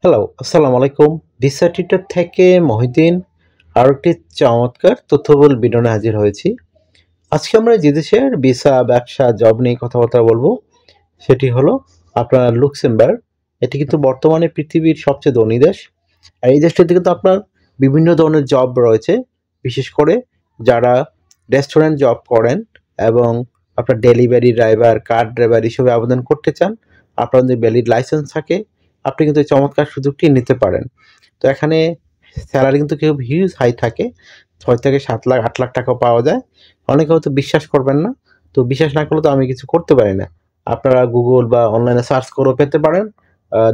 Hello, আসসালামু আলাইকুম। Visa tutor থেকে মহিউদ্দিন আরও একটি চমৎকার তথ্যবহুল ভিডিও নিয়ে হাজির হয়েছি। আজকে আমরা যে দেশের ভিসা, ব্যবসা, জব নিয়ে কথাবার্তা বলবো সেটি হলো আপনার লুক্সেমবার্গ। এটি কিন্তু বর্তমানে পৃথিবীর সবচেয়ে ধনী দেশ। আর এই দেশটিতে কিন্তু আপনার বিভিন্ন ধরনের জব রয়েছে। বিশেষ করে যারা রেস্টুরেন্ট জব করেন এবং আপনার ডেলিভারি ড্রাইভার, কার ড্রাইভার হিসেবে আবেদন করতে চান, আপনার যদি ভ্যালিড লাইসেন্স থাকে, আপনি কিন্তু এই চমৎকার সুযোগটি নিতে পারেন। তো এখানে স্যালারি কিন্তু খুব হিউজ হাই থাকে। ৬ থেকে ৭ লাখ, ৮ লাখ টাকাও পাওয়া যায়। অনেকে হয়তো বিশ্বাস করবেন না। তো বিশ্বাস না করলে তো আমি কিছু করতে পারি না। আপনারা গুগল বা অনলাইনে সার্চ করেও পেতে পারেন,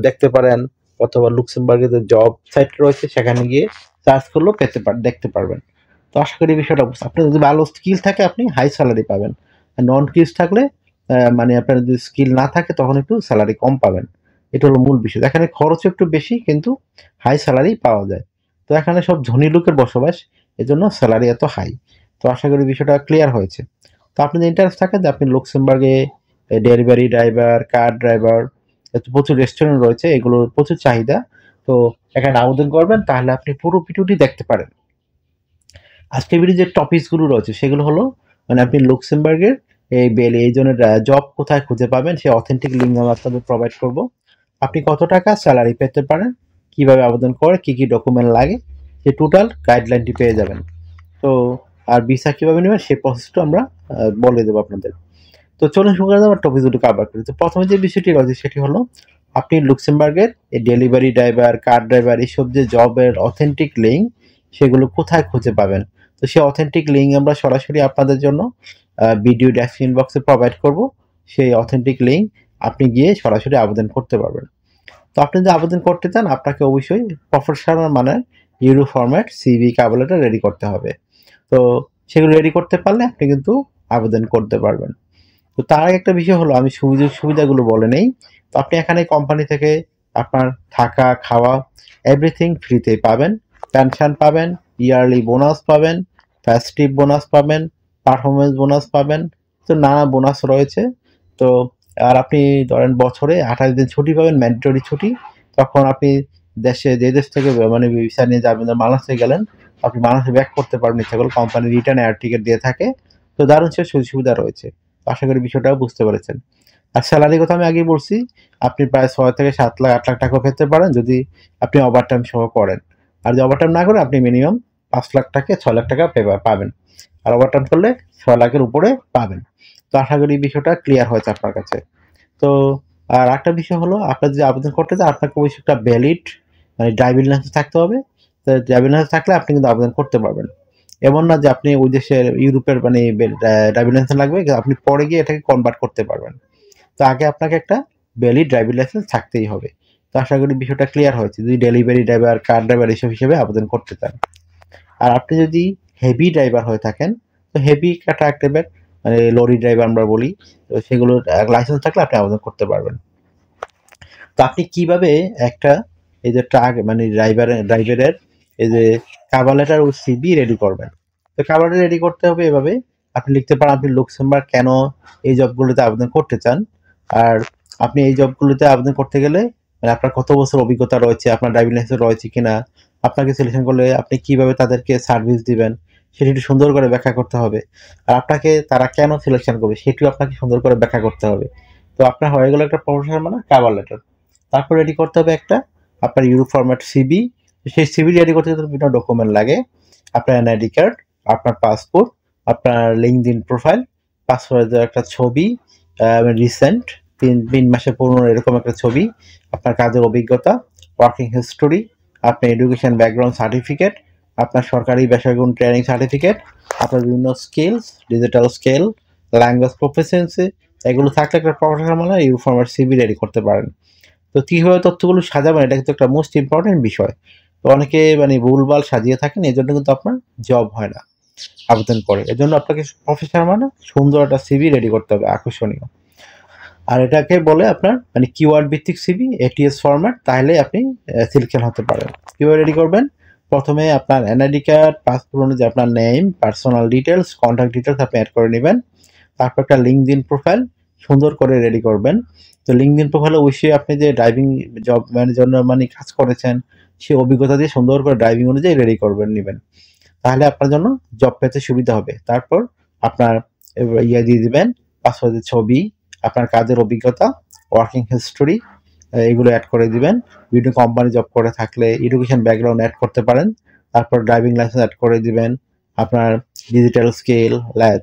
দেখতে পারেন, অথবা লুক্সেমবার্গের যে জব সাইট রয়েছে সেখানে গিয়ে সার্চ করলেও দেখতে পারবেন। তো আশা করি বিষয়টা আপনার যদি ভালো স্কিল থাকে আপনি হাই স্যালারি পাবেন। আর নন স্কিলস থাকলে মানে আপনার যদি স্কিল না থাকে তখন একটু স্যালারি কম পাবেন। এটা হলো মূল বিষয়। এখানে খরচও একটু বেশি কিন্তু হাই স্যালারি পাওয়া যায়। তো এখানে সব ধনী লোকের বসবাস, এজন্য স্যালারি এত হাই। তো আশা করি বিষয়টা ক্লিয়ার হয়েছে। তো আপনি যদি ইন্টারেস্ট থাকে যে আপনি লুক্সেমবার্গে ডেলিভারি ড্রাইভার, কার ড্রাইভার, প্রচুর রেস্টুরেন্ট রয়েছে, এগুলোর প্রচুর চাহিদা। তো এখানে আবেদন করবেন, তাহলে আপনি পুরো ভিডিওটি দেখতে পারেন। আজকের ভিডিও যে টপিকসগুলো রয়েছে সেগুলো হলো মানে আপনি লুক্সেমবার্গের এই জনের জব কোথায় খুঁজে পাবেন, সেই অথেন্টিক লিঙ্ক আমি আপনাদের প্রোভাইড করব। আপনি কত টাকা স্যালারি পেতে পারেন, কিভাবে আবেদন করে, কি কি ডকুমেন্ট লাগে, সেই টোটাল গাইডলাইনটি পেয়ে যাবেন। তো আর ভিসা কিভাবে নেবেন সেই প্রসেসটা আমরা বলে দেবো আপনাদের। তো চলুন শুরু করে আমার টপিকগুলো কভার করি। তো প্রথমে যে বিষয়টি রয়েছে সেটি হলো আপনি লুক্সেমবার্গের এই ডেলিভারি ড্রাইভার, কার ড্রাইভার এইসব যে জবের অথেন্টিক লিঙ্ক সেগুলো কোথায় খুঁজে পাবেন। তো সেই অথেন্টিক লিঙ্ক আমরা সরাসরি আপনাদের জন্য ভিডিও ডেসক্রিপশন বক্সে প্রোভাইড করব। সেই অথেন্টিক লিঙ্ক আপনি গিয়ে সরাসরি আবেদন করতে পারবেন। তো আপনি যদি আবেদন করতে চান আপনাকে অবশ্যই প্রফেশনাল মানের euro format CV cover letter ready করতে হবে। তো সেগুলো রেডি করতে পারলে আপনি কিন্তু আবেদন করতে পারবেন। তো তার আগে একটা বিষয় হলো আমি সুবিধাগুলো বলে নেই। তো আপনি এখানে কোম্পানি থেকে আপনার থাকা, খাওয়া এভরিথিং ফ্রিতেই পাবেন। পেনশন পাবেন, ইয়ারলি বোনাস পাবেন, ফেস্টিভ বোনাস পাবেন, পারফরমেন্স বোনাস পাবেন। তো নানা বোনাস রয়েছে। তো আর আপনি ধরেন বছরে ২৮ দিন ছুটি পাবেন, ম্যান্ডেটরি ছুটি। তখন আপনি যে দেশ থেকে মানে ভিসা নিয়ে যাবেন, বাংলাদেশে গেলেন, আপনি বাংলাদেশে ব্যাক করতে পারবেন ইচ্ছা করলে, কোম্পানি রিটার্ন এয়ার টিকেট দিয়ে থাকে। তো দারুণ সে সুযোগ সুবিধা রয়েছে। আশা করি বিষয়টাও বুঝতে পেরেছেন। আর স্যালারির কথা আমি আগেই বলছি, আপনি প্রায় ৬ থেকে ৭ লাখ, ৮ লাখ টাকাও পেতে পারেন যদি আপনি ওভারটাইম সহ করেন। আর যদি ওভারটাইম না করেন আপনি মিনিমাম ৫ লাখ থেকে ৬ লাখ টাকা পাবেন। আর ওভারটাইম করলে ৬ লাখের উপরে পাবেন। তো আশা করি বিষয়টা ক্লিয়ার হয়েছে আপনার কাছে। তো আর একটা বিষয় হলো আপনার যদি আবেদন করতে চান আপনাকে অবশ্যই একটা ভ্যালিড মানে ড্রাইভিং লাইসেন্স থাকতে হবে। তো ড্রাইভিং লাইসেন্স থাকলে আপনি কিন্তু আবেদন করতে পারবেন। এমন না যে আপনি ওই দেশের ইউরোপের মানে ড্রাইভিং লাইসেন্স লাগবে, আপনি পরে গিয়ে এটাকে কনভার্ট করতে পারবেন। তো আগে আপনাকে একটা ভ্যালিড ড্রাইভিং লাইসেন্স থাকতেই হবে। তো আশা করি বিষয়টা ক্লিয়ার হয়েছে যদি ডেলিভারি ড্রাইভার, কার ড্রাইভার এসব হিসেবে আবেদন করতে চান। আর আপনি যদি হেভি ড্রাইভার হয়ে থাকেন, তো হেভি ট্রাক ড্রাইভার মানে লরি ড্রাইভার আমরা বলি, তো সেগুলোর লাইসেন্স থাকলে আপনি আবেদন করতে পারবেন। তো আপনি কিভাবে একটা এই যে ট্রাক মানে ড্রাইভারের এই যে কভার লেটার ও সিভি রেডি করবেন। তো কভার লেটার রেডি করতে হবে এভাবে, আপনি লিখতে পারেন আপনি লুক্সেমবার্গ কেন এই জবগুলোতে আবেদন করতে চান। আর আপনি এই জবগুলোতে আবেদন করতে গেলে মানে আপনার কত বছর অভিজ্ঞতা রয়েছে, আপনার ড্রাইভিং লাইসেন্স রয়েছে কিনা, আপনাকে সিলেকশন করলে আপনি কিভাবে তাদেরকে সার্ভিস দিবেন সেটি একটু সুন্দর করে ব্যাখ্যা করতে হবে। আর আপনাকে তারা কেন সিলেকশন করবে সেটিও আপনাকে সুন্দর করে ব্যাখ্যা করতে হবে। তো আপনার হয়ে গেল একটা প্রফেশনাল মানে কভার লেটার। তারপর রেডি করতে হবে একটা আপনার ইউরো ফরম্যাট সিবি। সেই সিবি রেডি করতে বিভিন্ন ডকুমেন্ট লাগে। আপনার এনআইডি কার্ড, আপনার পাসপোর্ট, আপনার লিঙ্কডইন প্রোফাইল, পাসপোর্টের একটা ছবি, রিসেন্ট ৩ মাসের পুরনো এরকম একটা ছবি, আপনার কাজের অভিজ্ঞতা, ওয়ার্কিং হিস্টোরি, আপনার এডুকেশন ব্যাকগ্রাউন্ড সার্টিফিকেট, আপনার সরকারি বেসরকারি ট্রেনিং সার্টিফিকেট, আপনার বিভিন্ন skills, digital skill, language proficiency, এগুলো থাকলে একটা প্রফেশনাল মানে ইউরো ফরম্যাট সিবি রেডি করতে পারেন। তো কিভাবে তথ্যগুলো সাজাবেন এটা কিন্তু একটা মোস্ট ইম্পর্টেন্ট বিষয়। তো অনেকে মানে ভুলভাল সাজিয়ে থাকেন, এজন্য কিন্তু আপনার জব হয় না আবেদন করে। এজন্য আপনাকে প্রফেশনাল মানে সুন্দর একটা সিভি রেডি করতে হবে, আকর্ষণীয়। আর এটাকে বলে আপনার মানে কিওয়ার্ড ভিত্তিক সিভি, এটিএস ফরম্যাট, তাহলে আপনি সিলেকশন হতে পারেন। কিভাবে রেডি করবেন? প্রথমে আপনার এনআইডি কার্ড, পাসপোর্ট অনুযায়ী আপনার name, personal details, contact details আপনি অ্যাড করে নেবেন। তারপর একটা লিঙ্কডইন প্রোফাইল সুন্দর করে রেডি করবেন। তো লিঙ্কডইন প্রোফাইলে অবশ্যই আপনি যে ড্রাইভিং জব জন্য কাজ করেছেন সেই অভিজ্ঞতা দিয়ে সুন্দর করে ড্রাইভিং অনুযায়ী রেডি করবেন নেবেন, তাহলে আপনার জন্য জব পেতে সুবিধা হবে। তারপর আপনার ইয়ে দিয়ে দিবেন, পাসপোর্টের ছবি, আপনার কাজের অভিজ্ঞতা, ওয়ার্কিং হিস্টোরি, এগুলো অ্যাড করে দিবেন। বিভিন্ন কোম্পানি জব করে থাকলে এডুকেশন ব্যাকগ্রাউন্ড অ্যাড করতে পারেন। তারপর ড্রাইভিং লাইসেন্স অ্যাড করে দিবেন, আপনার ডিজিটাল স্কিল,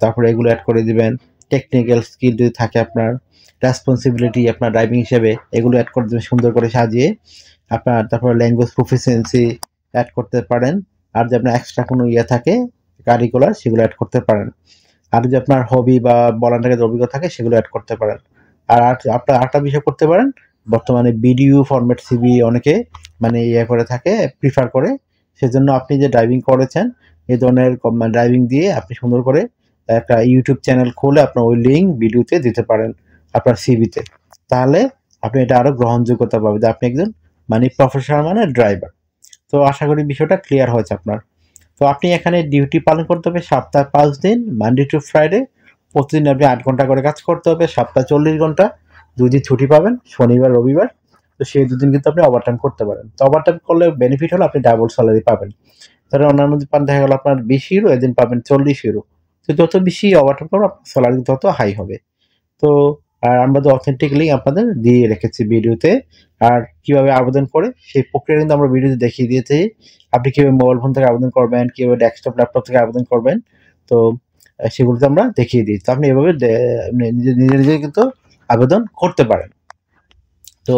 তারপরে এগুলো অ্যাড করে দিবেন। টেকনিক্যাল স্কিল যদি থাকে আপনার, রেসপন্সিবিলিটি আপনার ড্রাইভিং হিসেবে, এগুলো অ্যাড করে দেবেন সুন্দর করে সাজিয়ে। আপনার তারপর ল্যাঙ্গুয়েজ প্রফিসিয়েন্সি অ্যাড করতে পারেন। আর যে আপনার এক্সট্রা কোনো ইয়ে থাকে কারিকুলার, সেগুলো অ্যাড করতে পারেন। আর যে আপনার হবি বা ভলান্টিয়ারের অভিজ্ঞতা থাকে সেগুলো অ্যাড করতে পারেন। আর আপনার আরেকটা বিষয় করতে পারেন, বর্তমানে ভিডিও ফরম্যাট সিভি অনেকে ইয়ে করে থাকে, প্রিফার করে। সেজন্য আপনি যে ড্রাইভিং করেছেন এই ধরনের ড্রাইভিং দিয়ে আপনি সুন্দর করে একটা ইউটিউব চ্যানেল খুলে আপনার ওই লিঙ্ক ভিডিওতে দিতে পারেন আপনার সিভিতে। তাহলে আপনি এটা আরো গ্রহণযোগ্যতা পাবে যে আপনি একজন প্রফেশনাল ড্রাইভার। তো আশা করি বিষয়টা ক্লিয়ার হয়েছে আপনার। তো আপনি এখানে ডিউটি পালন করতে হবে সপ্তাহে 5 দিন, মানডে টু ফ্রাইডে। প্রতিদিন আপনি 8 ঘন্টা করে কাজ করতে হবে, সপ্তাহে 40 ঘন্টা। 2 দিন ছুটি পাবেন, শনিবার রবিবার। তো সেই 2 দিন কিন্তু আপনি ওভারটাইম করতে পারেন। তো ওভারটাইম করলে বেনিফিট হলো আপনি ডাবল স্যালারি পাবেন। তাহলে অন্যান্য দিন পান দেখা গেল আপনার 20 ইউরো, এদিন পাবেন 40 ইউরো। তো যত বেশি ওভারটাইম করবেন আপনার স্যালারি তত হাই হবে। তো আর আমরা তো অথেন্টিক লিঙ্ক আপনাদের দিয়ে রেখেছি ভিডিওতে। আর কিভাবে আবেদন করে সেই প্রক্রিয়া কিন্তু আমরা ভিডিওতে দেখিয়ে দিয়েছি। আপনি কিভাবে মোবাইল ফোন থেকে আবেদন করবেন, কিভাবে ডেস্কটপ ল্যাপটপ থেকে আবেদন করবেন। তো সেগুলোতে আমরা দেখিয়ে দিই। তো আপনি এভাবে নিজে কিন্তু আবেদন করতে পারেন। তো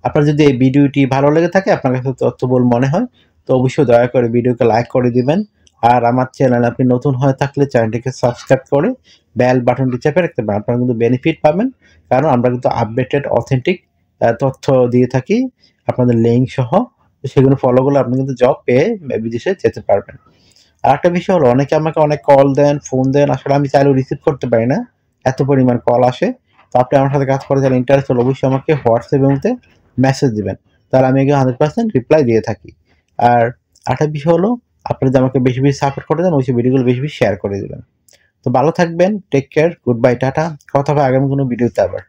আপনার যদি এই ভিডিওটি ভালো লেগে থাকে, আপনার কাছে তথ্যবহুল মনে হয়, তো অবশ্যই দয়া করে ভিডিওকে লাইক করে দিবেন। আর আমার চ্যানেল আপনি নতুন হয়ে থাকলে চ্যানেলটিকে সাবস্ক্রাইব করে বেল বাটনটি চেপে রাখতে পারেন। আপনারা কিন্তু বেনিফিট পাবেন, কারণ আমরা কিন্তু আপডেটেড অথেন্টিক তথ্য দিয়ে থাকি আপনাদের লিঙ্ক সহ। সেগুলো ফলো করলে আপনি কিন্তু জব পেয়ে বিদেশে যেতে পারবেন। আর একটা বিষয় হলো, অনেকে আমাকে অনেক কল দেন, ফোন দেন, আসলে আমি চাইলেও রিসিভ করতে পারি না, এত পরিমাণ কল আসে। তো আপনি আমার সাথে কাজ করে যারা ইন্টারেস্ট হলে অবশ্যই আমাকে হোয়াটসঅ্যাপের মধ্যে মেসেজ দিবেন, তাহলে আমি 100% রিপ্লাই দিয়ে থাকি। আর আরেকটা বিষয় হলো, আপনি যদি আমাকে বেশি বেশি সাপোর্ট করে দেন, অবশ্যই ভিডিওগুলো বেশি বেশি শেয়ার করে দেবেন। তো ভালো থাকবেন, take care, good bye, tata. কথা হবে আগামী কোনো ভিডিওতে আবার।